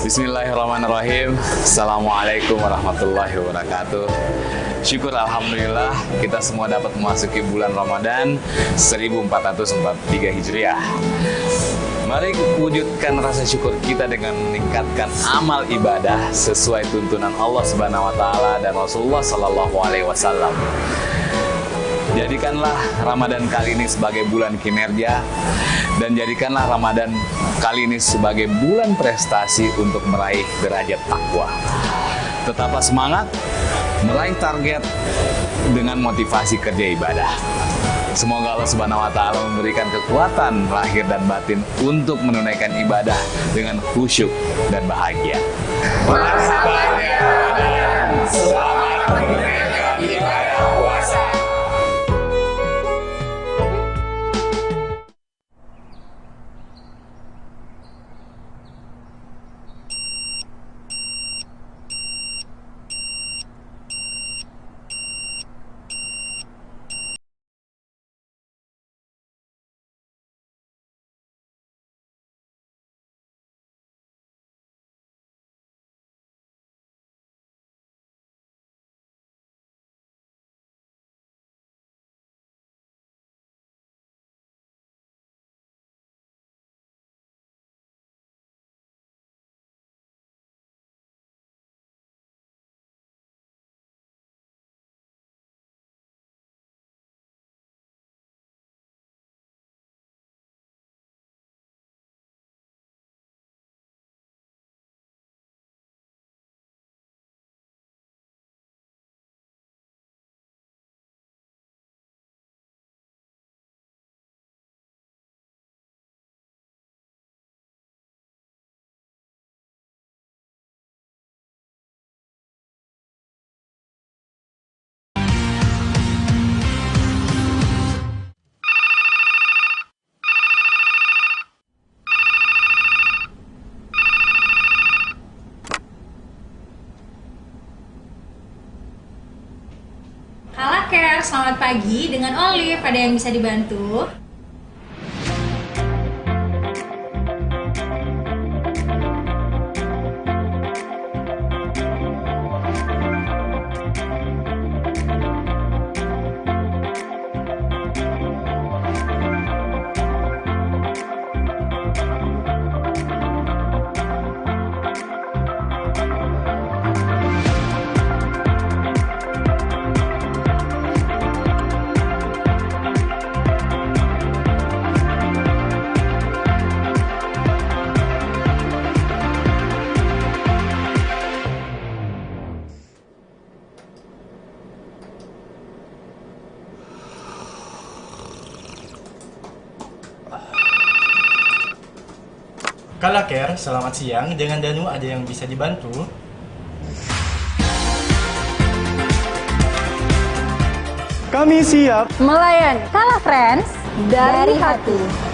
Bismillahirrahmanirrahim. Assalamualaikum warahmatullahi wabarakatuh. Syukur alhamdulillah kita semua dapat memasuki bulan Ramadan 1443 Hijriah. Mari wujudkan rasa syukur kita dengan meningkatkan amal ibadah sesuai tuntunan Allah Subhanahu wa taala dan Rasulullah sallallahu alaihi wasallam. Jadikanlah Ramadan kali ini sebagai bulan kinerja dan jadikanlah Ramadan kali ini sebagai bulan prestasi untuk meraih derajat takwa. Tetaplah semangat meraih target dengan motivasi kerja ibadah. Semoga Allah Subhanahu wa taala memberikan kekuatan lahir dan batin untuk menunaikan ibadah dengan khusyuk dan bahagia. Marhaban ya Ramadan. Selamat menunaikan ibadah puasa. Halo Care, selamat pagi dengan Olive. Ada yang bisa dibantu? Kala Care, selamat siang. Dengan Danu ada yang bisa dibantu? Kami siap melayani. Kala Friends dari hati.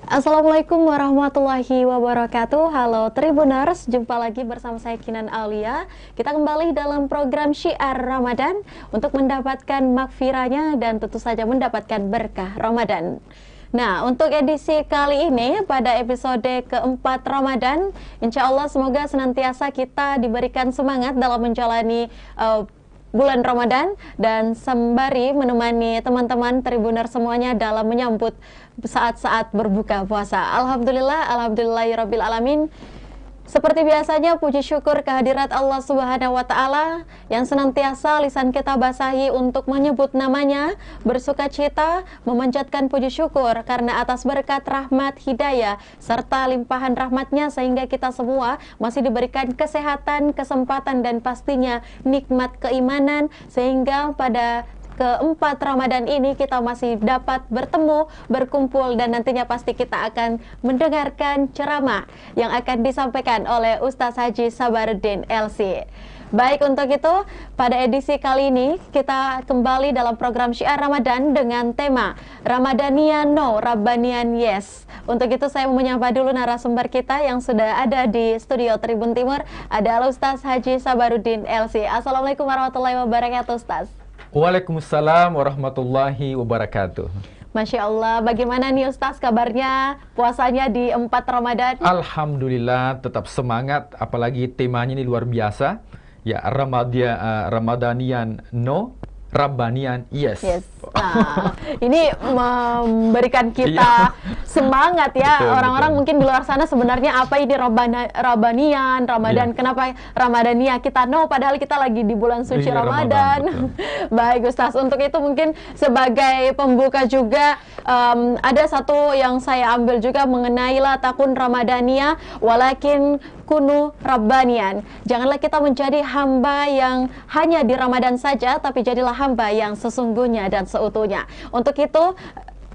Assalamualaikum warahmatullahi wabarakatuh. Halo Tribuners, jumpa lagi bersama saya Kinan Aulia. Kita kembali dalam program Syiar Ramadan untuk mendapatkan makfirahnya dan tentu saja mendapatkan berkah Ramadan. Nah, untuk edisi kali ini pada episode keempat Ramadan, insya Allah semoga senantiasa kita diberikan semangat dalam menjalani bulan Ramadan dan sembari menemani teman-teman Tribuner semuanya dalam menyambut saat-saat berbuka puasa. Alhamdulillah, alhamdulillahirabbil alamin. Seperti biasanya, puji syukur kehadirat Allah Subhanahu wa Ta'ala yang senantiasa lisan kita basahi untuk menyebut namanya, bersuka cita, memanjatkan puji syukur karena atas berkat rahmat, hidayah, serta limpahan rahmatnya sehingga kita semua masih diberikan kesehatan, kesempatan, dan pastinya nikmat keimanan, sehingga pada keempat Ramadan ini kita masih dapat bertemu, berkumpul, dan nantinya pasti kita akan mendengarkan ceramah yang akan disampaikan oleh Ustaz Haji Sabaruddin LC. Baik, untuk itu pada edisi kali ini kita kembali dalam program Syiar Ramadan dengan tema Ramadanian No, Rabbanian Yes. Untuk itu saya mau menyapa dulu narasumber kita yang sudah ada di studio Tribun Timur, adalah Ustaz Haji Sabaruddin LC. Assalamualaikum warahmatullahi wabarakatuh, Ustaz. Waalaikumsalam warahmatullahi wabarakatuh. Masya Allah, bagaimana nih Ustaz kabarnya puasanya di 4 Ramadan? Alhamdulillah, tetap semangat, apalagi temanya ini luar biasa. Ya, Ramadanian No, Rabbanian Yes. Nah, ini memberikan kita semangat ya. Orang-orang mungkin di luar sana sebenarnya apa ini Rabbanian, Ramadan, kenapa Ramadania? Kita padahal kita lagi di bulan suci Ramadan. Baik Ustaz, untuk itu mungkin sebagai pembuka juga ada satu yang saya ambil juga mengenai la takun Ramadania walakin kunu Rabbanian. Janganlah kita menjadi hamba yang hanya di Ramadan saja, tapi jadilah hamba yang sesungguhnya dan seutuhnya. Untuk itu,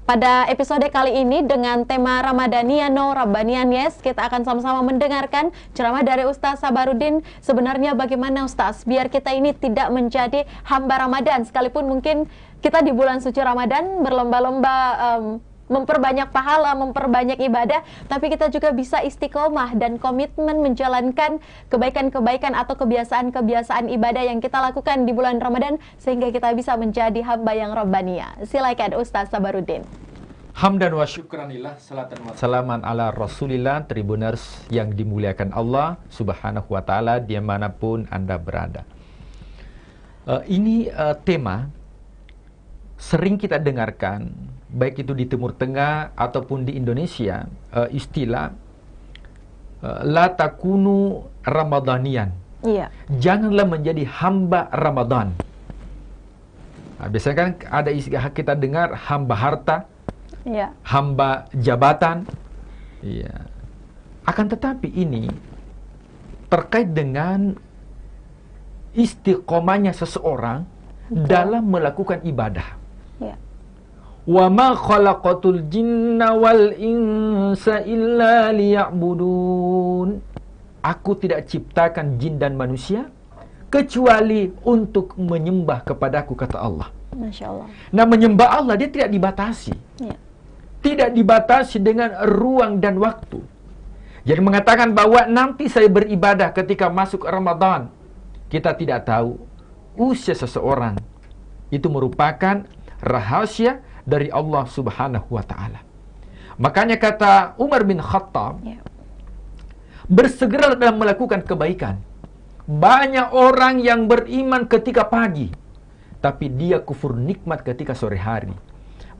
pada episode kali ini dengan tema Ramadanian No, Rabbanian Yes, kita akan sama-sama mendengarkan ceramah dari Ustaz Sabaruddin. Sebenarnya bagaimana Ustaz, biar kita ini tidak menjadi hamba Ramadan, sekalipun mungkin kita di bulan suci Ramadan berlomba-lomba memperbanyak pahala, memperbanyak ibadah, tapi kita juga bisa istiqomah dan komitmen menjalankan kebaikan-kebaikan atau kebiasaan-kebiasaan ibadah yang kita lakukan di bulan Ramadan, sehingga kita bisa menjadi hamba yang Rabbania. Silakan Ustaz Sabaruddin. Hamdan wa syukranillah, salatan wa salaman ala rasulillah, Tribuners yang dimuliakan Allah Subhanahu wa Ta'ala dimanapun Anda berada. Ini tema sering kita dengarkan, baik itu di Timur Tengah ataupun di Indonesia, istilah la takunu Ramadanian. Iya. Janganlah menjadi hamba Ramadan. Nah, biasanya kan ada istilah kita dengar hamba harta, hamba jabatan. Iya. Akan tetapi ini terkait dengan istiqomahnya seseorang dalam melakukan ibadah. Wa ma khalaqatul jinna wal insa illa liya'budun. Aku tidak ciptakan jin dan manusia kecuali untuk menyembah kepadaku, kata Allah. Masya Allah. Nah, menyembah Allah dia tidak dibatasi. Tidak dibatasi dengan ruang dan waktu. Jadi mengatakan bahwa nanti saya beribadah ketika masuk Ramadan. Kita tidak tahu usia seseorang. Itu merupakan rahasia dari Allah Subhanahu wa Ta'ala. Makanya kata Umar bin Khattab, bersegera dalam melakukan kebaikan. Banyak orang yang beriman ketika pagi, tapi dia kufur nikmat ketika sore hari.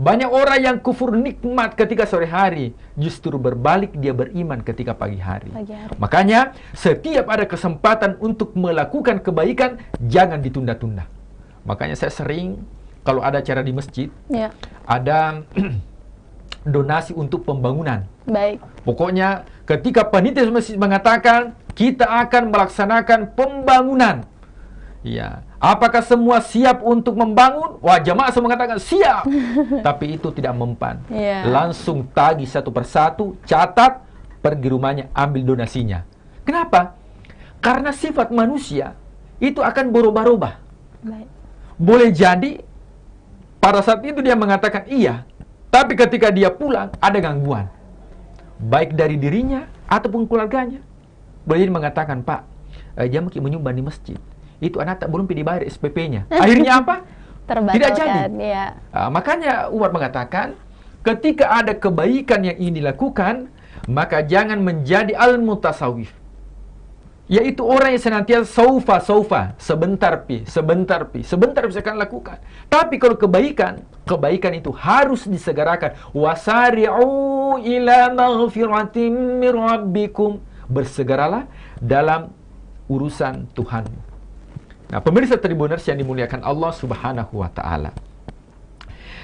Banyak orang yang kufur nikmat ketika sore hari, justru berbalik dia beriman ketika pagi hari. Makanya setiap ada kesempatan untuk melakukan kebaikan, jangan ditunda-tunda. Makanya saya sering kalau ada acara di masjid, ada donasi untuk pembangunan. Baik. Pokoknya ketika panitia masjid mengatakan kita akan melaksanakan pembangunan, ya, apakah semua siap untuk membangun? Wah, jamaah semua mengatakan siap. Tapi itu tidak mempan. Langsung tagih satu persatu, catat, pergi rumahnya, ambil donasinya. Kenapa? Karena sifat manusia itu akan berubah-ubah. Boleh jadi pada saat itu dia mengatakan iya, tapi ketika dia pulang ada gangguan, baik dari dirinya ataupun keluarganya. Boleh jadi mengatakan, Pak, jam menyumbang di masjid, itu anak tak belum dibayar SPP-nya. Akhirnya apa? Tidak jadi. Makanya Umar mengatakan, ketika ada kebaikan yang ingin dilakukan, maka jangan menjadi al-mutasawif, yaitu orang yang senantiasa saufa, sebentar bisa akan lakukan. Tapi kalau kebaikan itu harus disegerakan. Wasari'u ila maghfiratin min rabbikum. bersegeralah dalam urusan Tuhanmu. Nah, pemirsa Tribuners yang dimuliakan Allah Subhanahu wa Ta'ala,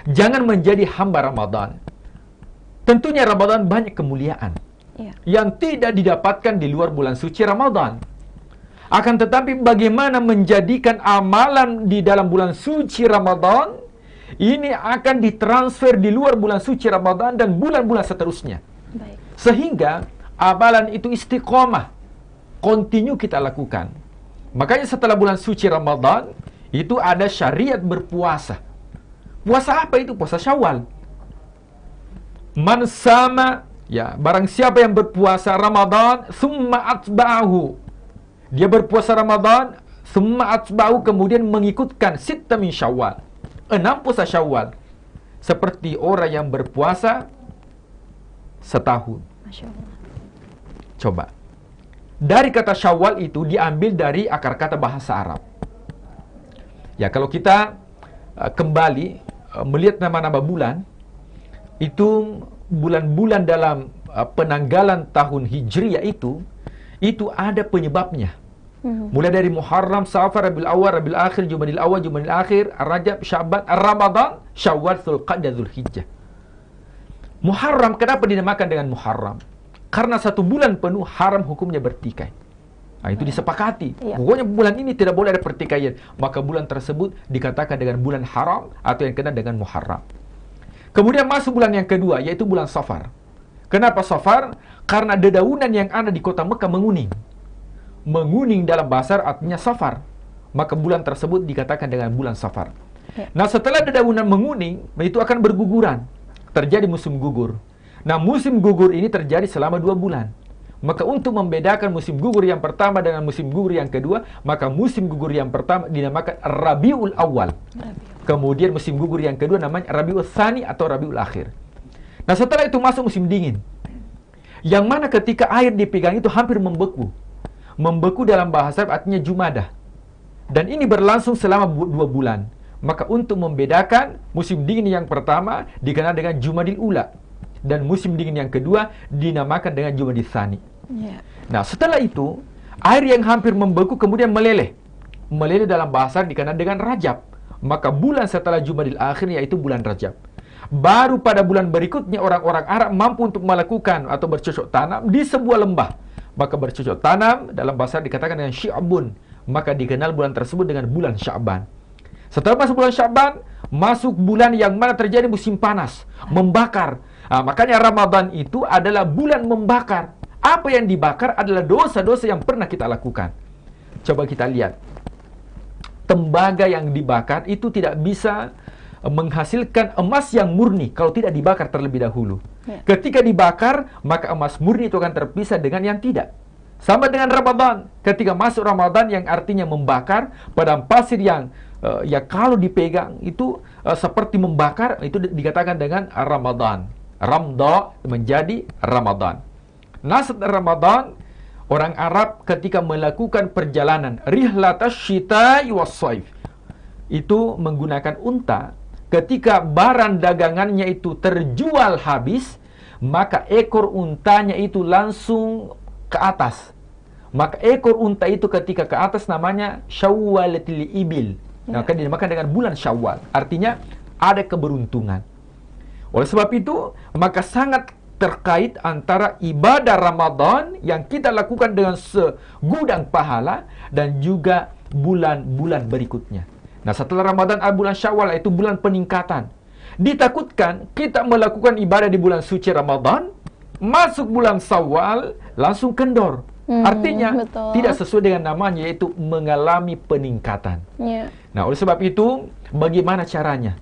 jangan menjadi hamba Ramadan. Tentunya Ramadan banyak kemuliaan yang tidak didapatkan di luar bulan suci Ramadan. Akan tetapi bagaimana menjadikan amalan di dalam bulan suci Ramadan ini akan ditransfer di luar bulan suci Ramadan dan bulan-bulan seterusnya. Baik. Sehingga amalan itu istiqomah, kontinu kita lakukan. Makanya setelah bulan suci Ramadan itu ada syariat berpuasa. Puasa apa itu? Puasa Syawal. Man sama, ya, barang siapa yang berpuasa Ramadan summa atba'ahu, dia berpuasa Ramadan summa atba'ahu, kemudian mengikutkan sitta min Syawal, 6 puasa Syawal, seperti orang yang berpuasa setahun. Masya Allah. Coba, dari kata Syawal itu diambil dari akar kata bahasa Arab. Ya, kalau kita kembali melihat nama-nama bulan, itu bulan-bulan dalam penanggalan tahun Hijriyah itu ada penyebabnya. Mulai dari Muharram, Safar, Rabiul Awal, Rabiul Akhir, Jumadil Awal, Jumadil Akhir, Rajab, Sya'ban, Ramadan, Syawal, Dzulqa'dah, Dzulhijjah. Muharram, kenapa dinamakan dengan Muharram? Karena 1 bulan penuh haram hukumnya bertikai. Nah, itu disepakati. Pokoknya bulan ini tidak boleh ada pertikaian. Maka bulan tersebut dikatakan dengan bulan haram atau yang kena dengan Muharram. Kemudian masuk bulan yang kedua, yaitu bulan Safar. Kenapa Safar? Karena dedaunan yang ada di kota Mekah menguning. Menguning dalam bahasa artinya Safar. Maka bulan tersebut dikatakan dengan bulan Safar. Nah, setelah dedaunan menguning, itu akan berguguran. Terjadi musim gugur. Nah, musim gugur ini terjadi selama 2 bulan. Maka untuk membedakan musim gugur yang pertama dengan musim gugur yang kedua, maka musim gugur yang pertama dinamakan Rabiul Awal. Kemudian musim gugur yang kedua namanya Rabiul Tsani atau Rabiul Akhir. Nah, setelah itu masuk musim dingin. Yang mana ketika air dipegang itu hampir membeku. Membeku dalam bahasa Arab artinya Jumadah. Dan ini berlangsung selama 2 bulan. Maka untuk membedakan, musim dingin yang pertama dikenal dengan Jumadil Ula. Dan musim dingin yang kedua dinamakan dengan Jumadil Tsani. Nah, setelah itu, air yang hampir membeku kemudian meleleh. Meleleh dalam bahasa Arab dikenal dengan Rajab. Maka bulan setelah Jumadil Akhir yaitu bulan Rajab. Baru pada bulan berikutnya orang-orang Arab mampu untuk melakukan atau bercocok tanam di sebuah lembah. Maka bercocok tanam dalam bahasa Arab dikatakan dengan Syi'bun. Maka dikenal bulan tersebut dengan bulan Sya'ban. Setelah masuk bulan Sya'ban, masuk bulan yang mana terjadi musim panas, membakar. Nah, makanya Ramadan itu adalah bulan membakar. Apa yang dibakar adalah dosa-dosa yang pernah kita lakukan. Coba kita lihat. Tembaga yang dibakar itu tidak bisa menghasilkan emas yang murni kalau tidak dibakar terlebih dahulu. Ketika dibakar, maka emas murni itu akan terpisah dengan yang tidak. Sama dengan Ramadan. Ketika masuk Ramadan yang artinya membakar, padang pasir yang ya kalau dipegang itu seperti membakar, itu dikatakan dengan Ramadan. Ramda menjadi Ramadan. Nah, setelah Ramadan, orang Arab ketika melakukan perjalanan rihlatash syita'i was-shaif itu menggunakan unta. Ketika barang dagangannya itu terjual habis, maka ekor untanya itu langsung ke atas. Maka ekor unta itu ketika ke atas namanya Syawwalatil Ibil. Maka dinamakan dengan bulan Syawal. Artinya ada keberuntungan. Oleh sebab itu, maka sangat terkait antara ibadah Ramadan yang kita lakukan dengan segudang pahala dan juga bulan-bulan berikutnya. Nah, setelah Ramadan, bulan Syawal itu bulan peningkatan. Ditakutkan kita melakukan ibadah di bulan suci Ramadan, masuk bulan Syawal langsung kendor. Artinya tidak sesuai dengan namanya, yaitu mengalami peningkatan. Nah, oleh sebab itu, bagaimana caranya?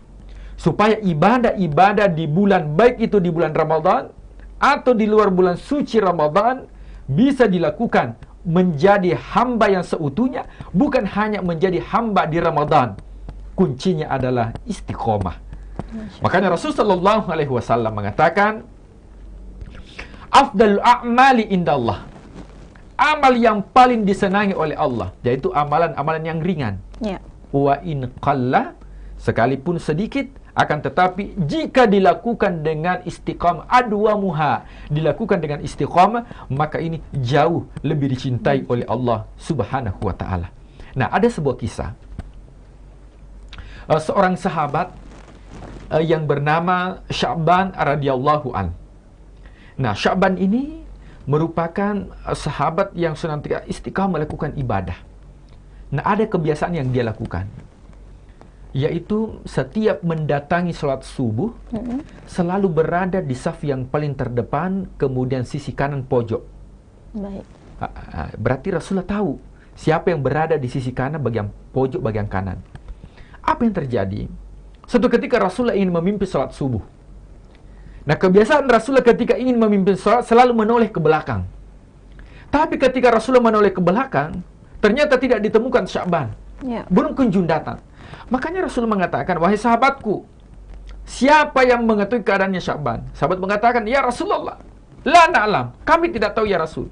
Supaya ibadah-ibadah di bulan, baik itu di bulan Ramadan atau di luar bulan suci Ramadan, bisa dilakukan menjadi hamba yang seutuhnya, bukan hanya menjadi hamba di Ramadan. Kuncinya adalah istiqomah. Makanya Rasulullah SAW mengatakan, afdalul a'mali indallah, amal yang paling disenangi oleh Allah, yaitu amalan-amalan yang ringan. Wa in qalla, sekalipun sedikit, Akan tetapi jika dilakukan dengan istiqamah, adwamuha, dilakukan dengan istiqamah, maka ini jauh lebih dicintai oleh Allah Subhanahu wa taala. Nah, ada sebuah kisah. Seorang sahabat yang bernama Sya'ban radhiyallahu an. Nah, Sya'ban ini merupakan sahabat yang senantiasa istiqamah melakukan ibadah. Nah, ada kebiasaan yang dia lakukan, yaitu setiap mendatangi sholat subuh, selalu berada di saf yang paling terdepan, kemudian sisi kanan pojok. Baik. Berarti Rasulullah tahu siapa yang berada di sisi kanan, bagian pojok, bagian kanan. Apa yang terjadi? Suatu ketika Rasulullah ingin memimpin sholat subuh. Nah, kebiasaan Rasulullah ketika ingin memimpin sholat selalu menoleh ke belakang. Tapi ketika Rasulullah menoleh ke belakang, ternyata tidak ditemukan Sya'ban. Ya. Belum kunjung datang. Makanya Rasul mengatakan, wahai sahabatku, siapa yang mengetahui keadaannya Sya'ban? Sahabat mengatakan, ya Rasulullah, la na'lam, kami tidak tahu ya Rasul.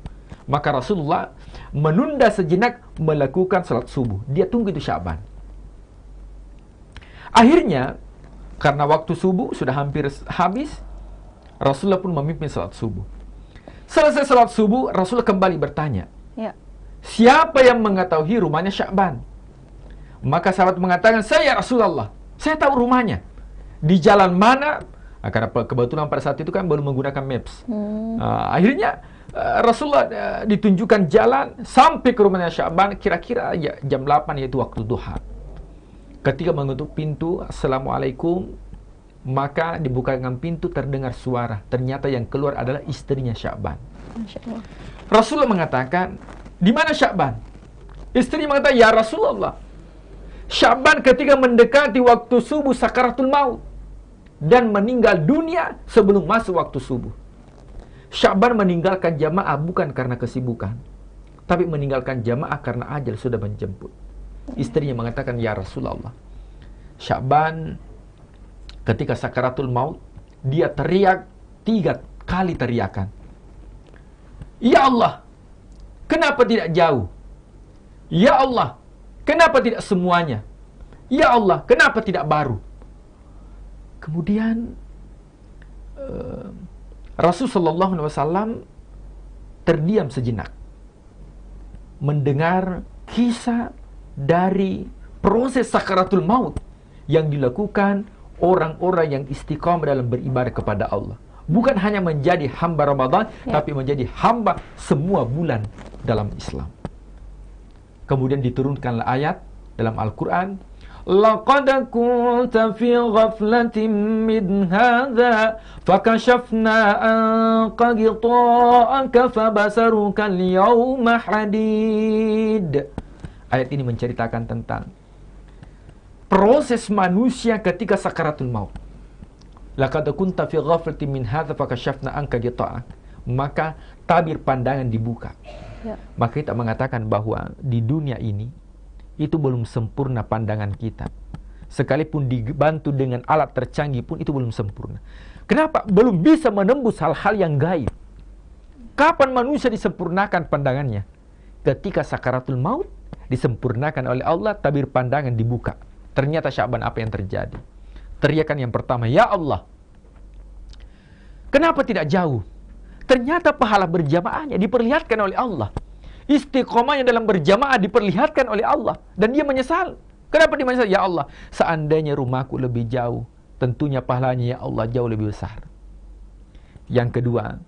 Maka Rasulullah menunda sejenak melakukan salat subuh. Dia tunggu itu Sya'ban. Akhirnya, karena waktu subuh sudah hampir habis, Rasulullah pun memimpin salat subuh. Selesai salat subuh, Rasulullah kembali bertanya, Ya. siapa yang mengetahui rumahnya Sya'ban? Maka sahabat mengatakan, saya Rasulullah, saya tahu rumahnya. Di jalan mana? Karena kebetulan pada saat itu kan baru menggunakan Maps. Akhirnya Rasulullah ditunjukkan jalan sampai ke rumahnya Sya'ban, kira-kira ya, jam 8, yaitu waktu duha. Ketika mengetuk pintu, Assalamualaikum, maka dibukakan pintu, terdengar suara. Ternyata yang keluar adalah istrinya Sya'ban. Masya Allah. Rasulullah mengatakan, di mana Sya'ban? Istri mengatakan, ya Rasulullah, Sya'ban ketika mendekati waktu subuh sakaratul maut dan meninggal dunia sebelum masuk waktu subuh. Sya'ban meninggalkan jamaah bukan karena kesibukan, tapi meninggalkan jamaah karena ajal sudah menjemput. Istrinya mengatakan, ya Rasulullah, Sya'ban ketika sakaratul maut, dia teriak 3 kali teriakan. Ya Allah, kenapa tidak jauh? Ya Allah, kenapa tidak semuanya? Ya Allah, kenapa tidak baru? Kemudian Rasulullah SAW terdiam sejenak, mendengar kisah dari proses sakaratul maut yang dilakukan orang-orang yang istiqamah dalam beribadah kepada Allah. Bukan hanya menjadi hamba Ramadan, tapi menjadi hamba semua bulan dalam Islam. Kemudian diturunkanlah ayat dalam Al-Quran, laqad kunta fi ghaflatin min hadha fakashafna anka ghita'aka fabasaruka al-yawma hadid. Ayat ini menceritakan tentang proses manusia ketika sakaratul maut. Laqad kunta fi ghaflatin min hadza fakashafna anka ghita'ak. Maka tabir pandangan dibuka. Ya. Maka kita mengatakan bahwa di dunia ini itu belum sempurna pandangan kita. Sekalipun dibantu dengan alat tercanggih pun itu belum sempurna. Kenapa? Belum bisa menembus hal-hal yang gaib. Kapan manusia disempurnakan pandangannya? Ketika sakaratul maut disempurnakan oleh Allah, tabir pandangan dibuka. Ternyata Sya'ban apa yang terjadi? Teriakan yang pertama, ya Allah, kenapa tidak jauh? Ternyata pahala berjamaahnya diperlihatkan oleh Allah. Istiqomahnya dalam berjamaah diperlihatkan oleh Allah. Dan dia menyesal. Kenapa dia menyesal? Ya Allah, seandainya rumahku lebih jauh, tentunya pahalanya ya Allah jauh lebih besar. Yang kedua,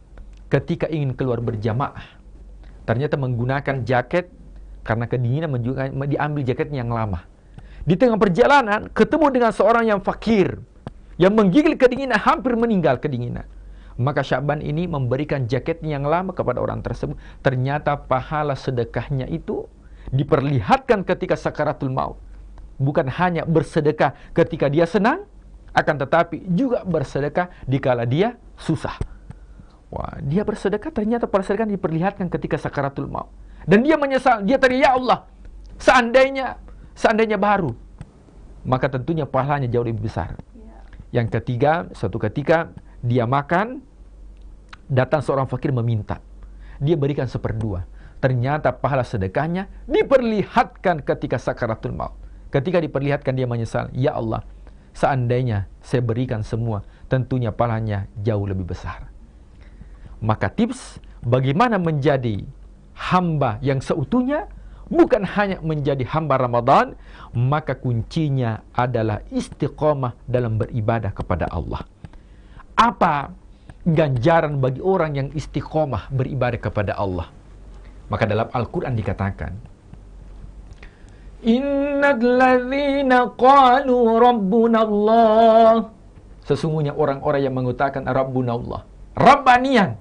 ketika ingin keluar berjamaah, ternyata menggunakan jaket karena kedinginan, diambil jaketnya yang lama. Di tengah perjalanan ketemu dengan seorang yang fakir, yang menggigil kedinginan, hampir meninggal kedinginan. Maka Sya'ban ini memberikan jaketnya yang lama kepada orang tersebut. Ternyata pahala sedekahnya itu diperlihatkan ketika sakaratul maut. Bukan hanya bersedekah ketika dia senang, akan tetapi juga bersedekah dikala dia susah. Wah, dia bersedekah, ternyata persedekah diperlihatkan ketika sakaratul maut. Dan dia menyesal, dia teriak, ya Allah, seandainya baru, maka tentunya pahalanya jauh lebih besar. Yang ketiga, suatu ketika dia makan, datang seorang fakir meminta, dia berikan 1/2. Ternyata pahala sedekahnya diperlihatkan ketika sakaratul maut. Ketika diperlihatkan dia menyesal, ya Allah, seandainya saya berikan semua, tentunya pahalanya jauh lebih besar. Maka tips bagaimana menjadi hamba yang seutuhnya, bukan hanya menjadi hamba Ramadan, maka kuncinya adalah istiqomah dalam beribadah kepada Allah. Apa ganjaran bagi orang yang istiqomah beribadah kepada Allah? Maka dalam Al-Quran dikatakan, Innal ladzina qalu rabbuna Allah. Sesungguhnya orang-orang yang mengutakan Rabbuna Allah, Rabbanian.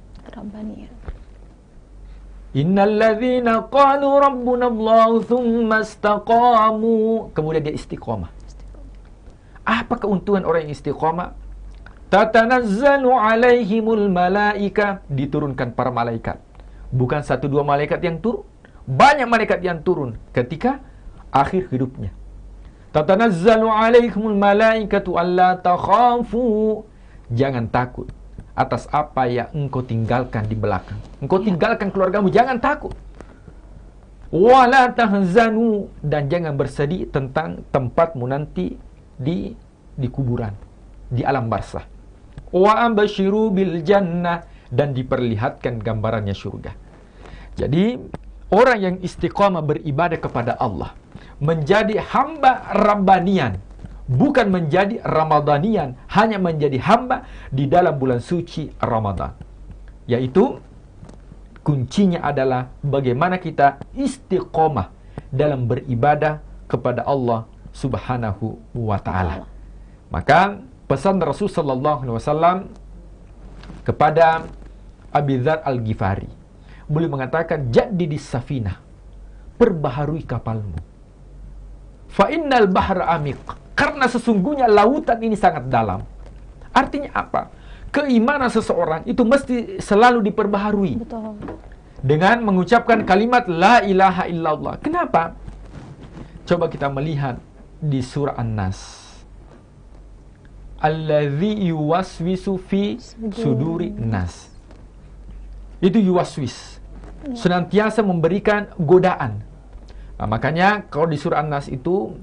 Innal ladzina qalu rabbuna Allah thumma istaqamu. Kemudian dia istiqomah. Apa keuntungan orang yang istiqomah? Tatanazzalu alaihimul malaika. Diturunkan para malaikat. Bukan 1-2 malaikat yang turun, banyak malaikat yang turun ketika akhir hidupnya. Tatanazzalu alaihimul malaikatu alla takhafu. Jangan takut atas apa yang engkau tinggalkan di belakang. Engkau tinggalkan keluargamu, jangan takut. Wala tahzanu. Dan jangan bersedih tentang tempatmu nanti di kuburan, di alam barzah. Wa abashiru bil jannah. Dan diperlihatkan gambarannya surga. Jadi orang yang istiqamah beribadah kepada Allah, menjadi hamba Rabbanian, bukan menjadi Ramadanian, hanya menjadi hamba di dalam bulan suci Ramadan. Yaitu kuncinya adalah bagaimana kita istiqamah dalam beribadah kepada Allah Subhanahu wa ta'ala. Maka pesan Rasul sallallahu alaihi wasallam kepada Abi Dzar Al-Ghifari, boleh mengatakan, jaddidis safinah, perbaharui kapalmu. Fa innal bahra amiq, karena sesungguhnya lautan ini sangat dalam. Artinya apa? Keimanan seseorang itu mesti selalu diperbaharui. Betul. Dengan mengucapkan kalimat la ilaha illallah. Kenapa? Coba kita melihat di surah An-Nas. Alladzi yuwaswisu fi suduri nas. Itu yuwaswis, senantiasa memberikan godaan. Nah, makanya kalau di surah An-Nas itu,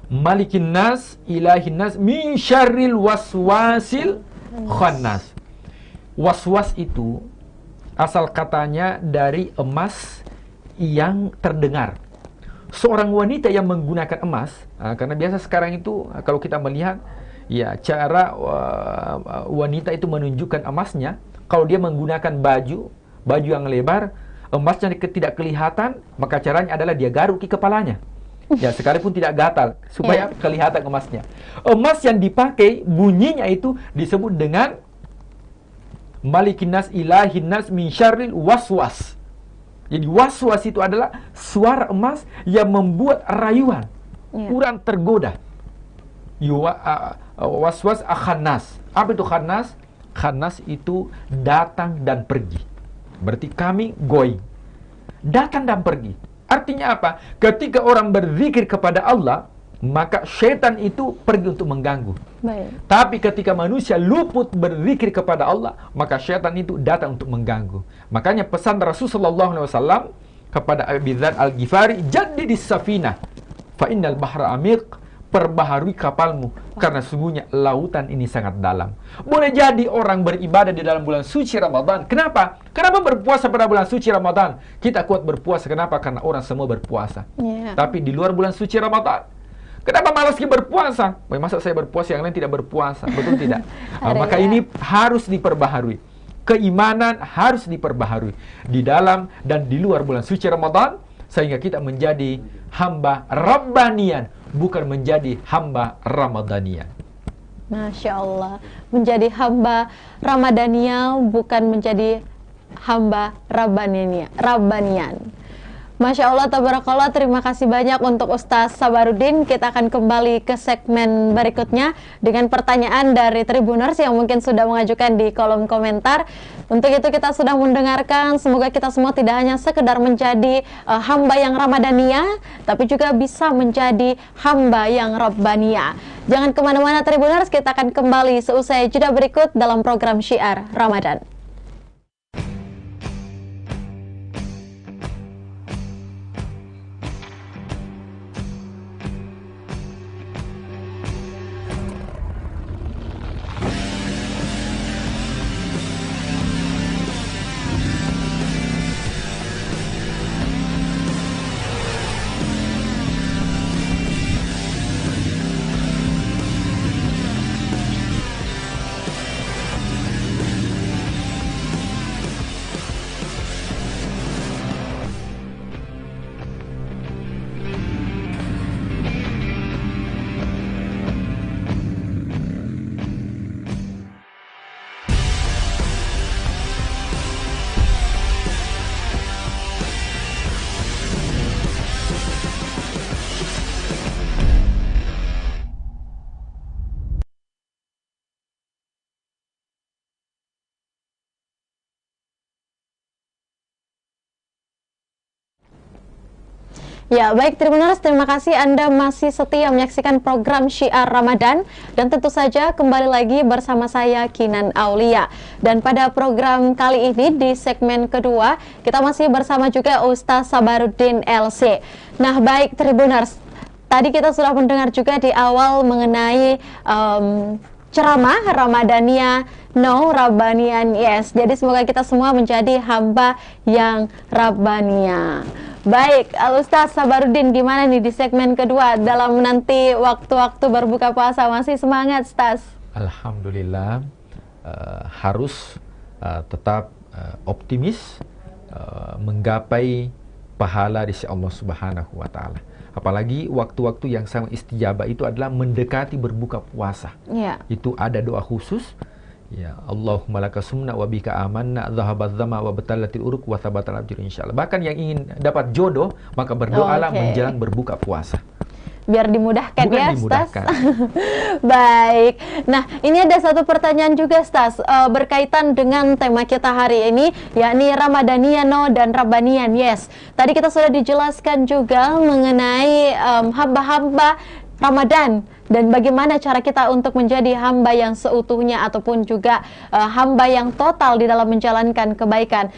Malikin nas, ilahin nas, min syarril waswasil khannas. Waswas itu asal katanya dari emas yang terdengar. Seorang wanita yang menggunakan emas, karena biasa sekarang itu kalau kita melihat ya cara wanita itu menunjukkan emasnya, kalau dia menggunakan baju yang lebar, emasnya tidak kelihatan, maka caranya adalah dia garuk di kepalanya. Ya, sekalipun tidak gatal, supaya kelihatan emasnya. Emas yang dipakai, bunyinya itu disebut dengan Malikin nas, ilahin nas, min syarril waswas. Jadi waswas itu adalah suara emas yang membuat rayuan, orang tergoda. Waswas khannas. Apa itu khannas? Khannas itu datang dan pergi. Berarti kami going, datang dan pergi. Artinya apa? Ketika orang berzikir kepada Allah, maka syaitan itu pergi untuk mengganggu. Baik. Tapi ketika manusia luput berzikir kepada Allah, maka syaitan itu datang untuk mengganggu. Makanya pesan Rasulullah SAW kepada Abi Dzar Al-Ghifari, jaddidis safinah, fa innal bahra amiq, perbaharui kapalmu, karena sungguhnya lautan ini sangat dalam. Boleh jadi orang beribadah di dalam bulan suci Ramadan. Kenapa? Kenapa berpuasa pada bulan suci Ramadan? Kita kuat berpuasa. Kenapa? Karena orang semua berpuasa. Tapi di luar bulan suci Ramadan, kenapa malas berpuasa? Masa saya berpuasa, yang lain tidak berpuasa? Betul tidak? Maka ini harus diperbaharui. Keimanan harus diperbaharui di dalam dan di luar bulan suci Ramadan, sehingga kita menjadi hamba Rabbanian, bukan menjadi hamba Ramadanian. Masya Allah, menjadi hamba Ramadania, bukan menjadi hamba Rabbanian. Masya Allah, tabarakallah, terima kasih banyak untuk Ustaz Sabarudin. Kita akan kembali ke segmen berikutnya dengan pertanyaan dari Tribuners yang mungkin sudah mengajukan di kolom komentar. Untuk itu kita sudah mendengarkan, semoga kita semua tidak hanya sekedar menjadi hamba yang Ramadania, tapi juga bisa menjadi hamba yang Rabbania. Jangan kemana-mana Tribuners, kita akan kembali seusai jeda berikut dalam program Syiar Ramadan. Ya, baik Tribuners, terima kasih Anda masih setia menyaksikan program Syiar Ramadan dan tentu saja kembali lagi bersama saya Kinan Aulia. Dan pada program kali ini di segmen kedua kita masih bersama juga Ustaz Sabaruddin LC. Nah, baik Tribuners, tadi kita sudah mendengar juga di awal mengenai ceramah Ramadania No, Rabbanian Yes. Jadi semoga kita semua menjadi hamba yang Rabbania. Baik, Ustaz Sabaruddin, gimana nih di segmen kedua dalam nanti waktu-waktu berbuka puasa? Masih semangat, Ustaz? Alhamdulillah, harus tetap optimis, menggapai pahala di sisi Allah Subhanahu wa Ta'ala. Apalagi waktu-waktu yang sangat istijabah itu adalah mendekati berbuka puasa. Ya. Itu ada doa khusus. Ya, Allahumma laka sumna wa bika amanna dhahabadz dzama wa batalatil uruq wa thabatal ajr insyaallah. Bahkan yang ingin dapat jodoh, maka berdoalah menjelang berbuka puasa. Biar dimudahkan. Bukan ya, dimudahkan. Ustaz. Baik. Nah, ini ada satu pertanyaan juga, Ustaz, berkaitan dengan tema kita hari ini, yakni Ramadania No dan Rabbanian Yes. Tadi kita sudah dijelaskan juga mengenai hamba-hamba Ramadan dan bagaimana cara kita untuk menjadi hamba yang seutuhnya ataupun juga hamba yang total di dalam menjalankan kebaikan.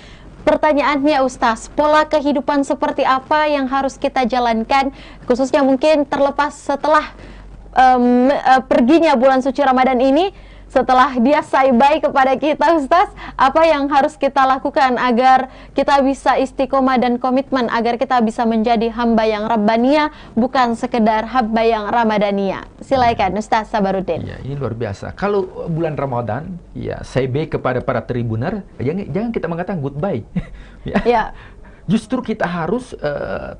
Pertanyaannya, Ustaz, pola kehidupan seperti apa yang harus kita jalankan, khususnya mungkin terlepas setelah perginya bulan suci Ramadan ini, setelah dia say bye kepada kita, Ustaz, apa yang harus kita lakukan agar kita bisa istiqomah dan komitmen, agar kita bisa menjadi hamba yang Rabbania, bukan sekedar hamba yang Ramadania. Silakan, Ustaz Sabaruddin. Ya, ini luar biasa. Kalau bulan Ramadan, ya say bye kepada para tribuner, jangan kita mengatakan goodbye. Ya. Justru kita harus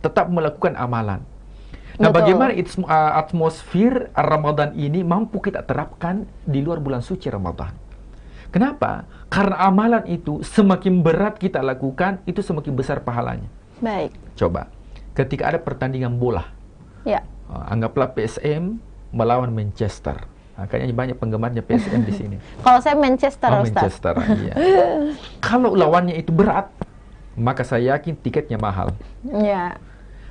tetap melakukan amalan. Nah, Betul. bagaimana atmosfer Ramadan ini mampu kita terapkan di luar bulan suci Ramadan? Kenapa? Karena amalan itu semakin berat kita lakukan, itu semakin besar pahalanya. Baik. Coba, ketika ada pertandingan bola, Ya. anggaplah PSM melawan Manchester. Kayaknya banyak penggemarnya PSM di sini. Kalau saya Manchester, Ustaz. Manchester, iya. Kalau lawannya itu berat, maka saya yakin tiketnya mahal. Ya.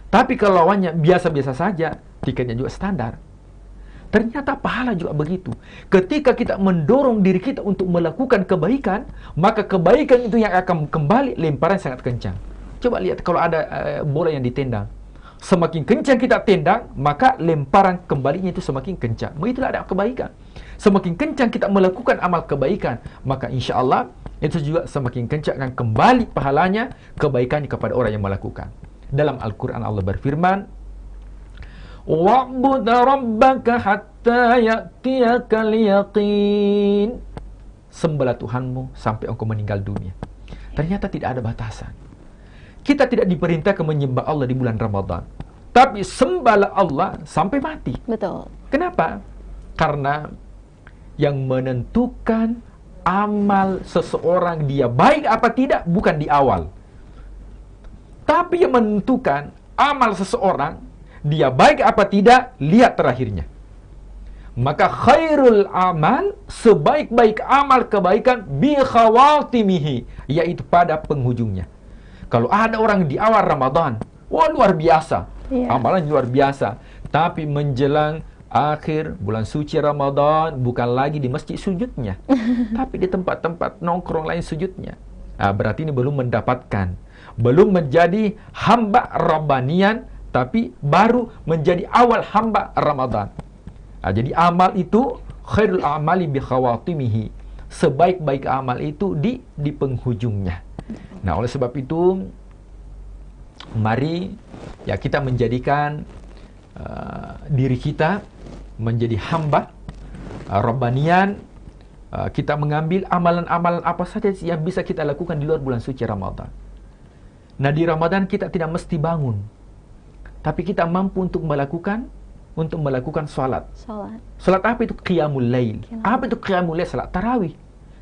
Tapi kalau lawannya biasa-biasa saja, tiketnya juga standar. Ternyata pahala juga begitu. Ketika kita mendorong diri kita untuk melakukan kebaikan, maka kebaikan itu yang akan kembali lemparan sangat kencang. Coba lihat kalau ada bola yang ditendang. Semakin kencang kita tendang, maka lemparan kembalinya itu semakin kencang. Begitulah ada kebaikan. Semakin kencang kita melakukan amal kebaikan, maka insya Allah itu juga semakin kencang akan kembali pahalanya, kebaikannya kepada orang yang melakukan. Dalam Al-Quran Allah berfirman, wa'bud rabbaka hatta ya'tiyakal yaqin. Sembahlah Tuhanmu sampai engkau meninggal dunia. Ternyata tidak ada batasan. Kita tidak diperintahkan menyembah Allah di bulan Ramadan, tapi sembahlah Allah sampai mati. Betul. Kenapa? Karena yang menentukan amal seseorang dia baik apa tidak bukan di awal. Tapi yang menentukan amal seseorang, dia baik apa tidak, lihat terakhirnya. Maka khairul amal, sebaik-baik amal kebaikan, bi khawatimihi, yaitu pada penghujungnya. Kalau ada orang di awal Ramadan, wah luar biasa, amalan luar biasa. Tapi menjelang akhir bulan suci Ramadan, bukan lagi di masjid sujudnya, tapi di tempat-tempat nongkrong lain sujudnya. Berarti ini belum mendapatkan, belum menjadi hamba Rabbanian, tapi baru menjadi awal hamba Ramadan. Jadi amal itu khairul amali bi khawatimihi, sebaik-baik amal itu di penghujungnya. Nah, oleh sebab itu mari ya kita menjadikan diri kita menjadi hamba Rabbanian. Kita mengambil amalan-amalan apa saja yang bisa kita lakukan di luar bulan suci Ramadan. Nah, di Ramadan kita tidak mesti bangun, tapi kita mampu untuk melakukan salat. Salat apa itu? Qiyamul lail. Apa itu qiyamul lail? Salat tarawih.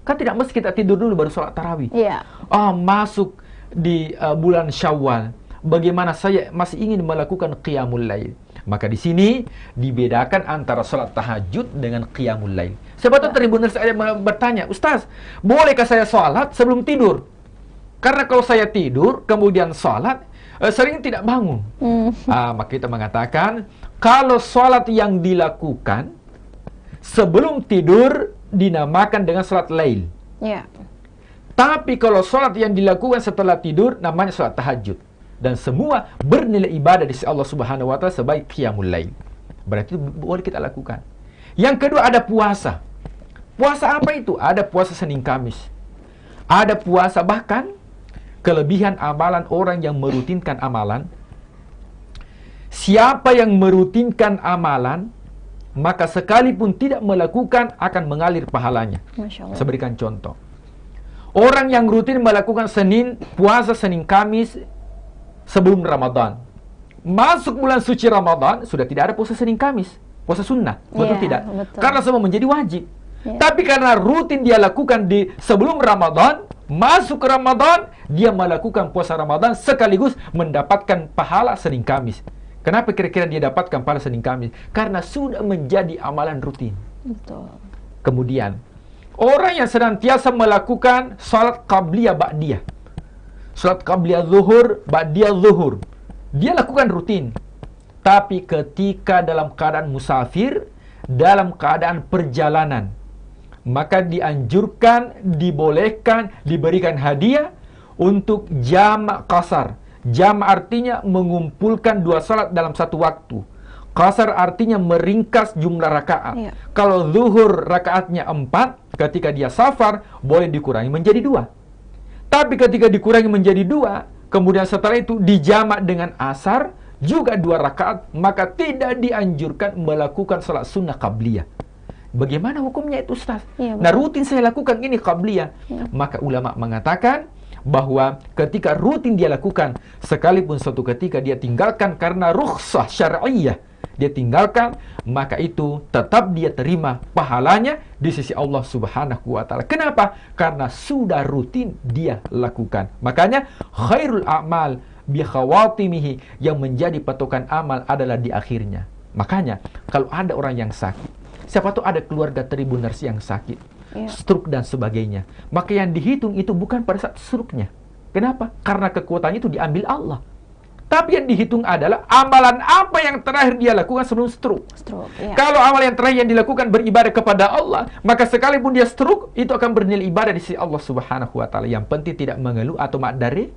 Kan tidak mesti kita tidur dulu baru salat tarawih. Iya. Masuk di bulan Syawal, bagaimana saya masih ingin melakukan qiyamul lail? Maka di sini dibedakan antara salat tahajud dengan qiyamul lail. Sebab tribunner saya bertanya, Ustaz, bolehkah saya salat sebelum tidur? Karena kalau saya tidur kemudian salat, sering tidak bangun. Maka kita mengatakan, kalau sholat yang dilakukan sebelum tidur dinamakan dengan sholat lail. Ya. Tapi kalau sholat yang dilakukan setelah tidur namanya sholat tahajud. Dan semua bernilai ibadah di sisi Allah Subhanahu wa Ta'ala sebagai qiyamul lail. Berarti boleh kita lakukan. Yang kedua ada puasa. Puasa apa itu? Ada puasa Senin Kamis. Ada puasa, bahkan kelebihan amalan orang yang merutinkan amalan. Siapa yang merutinkan amalan, maka sekalipun tidak melakukan akan mengalir pahalanya. Masya Allah. Saya berikan contoh. Orang yang rutin melakukan puasa Senin Kamis sebelum Ramadan. Masuk bulan suci Ramadan, sudah tidak ada puasa Senin Kamis. Puasa sunnah, betul tidak? Betul. Karena semua menjadi wajib. Tapi karena rutin dia lakukan di sebelum Ramadan, masuk ke Ramadan, dia melakukan puasa Ramadan sekaligus mendapatkan pahala Senin Kamis. Kenapa kira-kira dia dapatkan pahala Senin Kamis? Karena sudah menjadi amalan rutin. Betul. Kemudian, orang yang senantiasa melakukan salat qabliyah ba'diyah. Salat qabliyah zuhur, ba'diyah zuhur. Dia lakukan rutin. Tapi ketika dalam keadaan musafir, dalam keadaan perjalanan, maka dianjurkan, dibolehkan, diberikan hadiah untuk jamak qasar. Jamak artinya mengumpulkan dua salat dalam satu waktu. Qasar artinya meringkas jumlah rakaat. Kalau zuhur rakaatnya 4, ketika dia safar, boleh dikurangi menjadi 2. Tapi ketika dikurangi menjadi 2, kemudian setelah itu dijamak dengan asar, juga 2 rakaat, maka tidak dianjurkan melakukan salat sunnah qabliyah. Bagaimana hukumnya itu, Ustaz? Nah, rutin saya lakukan ini qabliyah. Maka ulama mengatakan bahwa ketika rutin dia lakukan, sekalipun suatu ketika dia tinggalkan karena rukhsah syar'iyyah, dia tinggalkan, maka itu tetap dia terima pahalanya di sisi Allah Subhanahu wa Ta'ala. Kenapa? Karena sudah rutin dia lakukan. Makanya khairul a'mal bi khawatimihi, yang menjadi patokan amal adalah di akhirnya. Makanya kalau ada orang yang sakit, siapa tahu ada keluarga Tribuners yang sakit, stroke dan sebagainya, maka yang dihitung itu bukan pada saat stroke-nya. Kenapa? Karena kekuatannya itu diambil Allah. Tapi yang dihitung adalah amalan apa yang terakhir dia lakukan sebelum stroke. Kalau amal yang terakhir yang dilakukan beribadah kepada Allah, maka sekalipun dia stroke, itu akan bernilai ibadah di sisi Allah Subhanahu wa Ta'ala. Yang penting tidak mengeluh atau madariki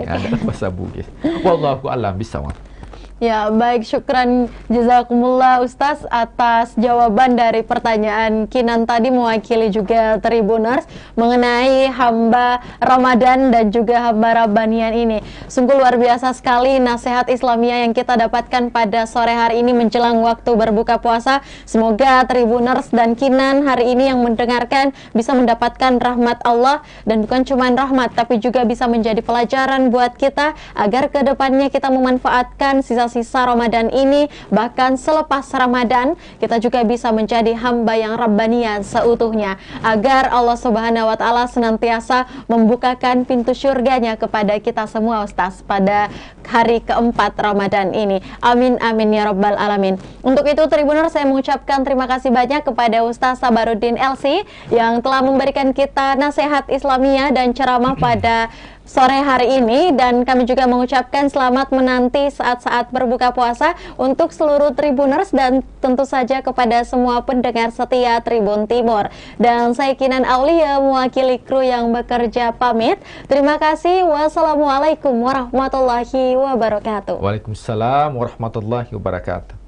adalah bahasa Bugis. Wallahu a'lam bishawab. Ya, baik, syukran jazakumullah Ustaz atas jawaban dari pertanyaan Kinan tadi, mewakili juga Tribuners mengenai hamba Ramadan dan juga hamba Rabbanian ini. Sungguh luar biasa sekali nasihat Islamiyah yang kita dapatkan pada sore hari ini menjelang waktu berbuka puasa. Semoga Tribuners dan Kinan hari ini yang mendengarkan bisa mendapatkan rahmat Allah, dan bukan cuma rahmat tapi juga bisa menjadi pelajaran buat kita agar kedepannya kita memanfaatkan sisa Ramadan ini, bahkan selepas Ramadan kita juga bisa menjadi hamba yang Rabbanian seutuhnya, agar Allah Subhanahu wa Ta'ala senantiasa membukakan pintu surganya kepada kita semua, Ustaz, pada hari keempat Ramadan ini. Amin amin ya rabbal alamin. Untuk itu Tribuner, saya mengucapkan terima kasih banyak kepada Ustaz Sabaruddin LC yang telah memberikan kita nasihat Islamiyah dan ceramah pada sore hari ini, dan kami juga mengucapkan selamat menanti saat-saat berbuka puasa untuk seluruh Tribuners dan tentu saja kepada semua pendengar setia Tribun Timur. Dan saya Kinan Aulia mewakili kru yang bekerja pamit. Terima kasih. Wassalamualaikum warahmatullahi wabarakatuh. Waalaikumsalam warahmatullahi wabarakatuh.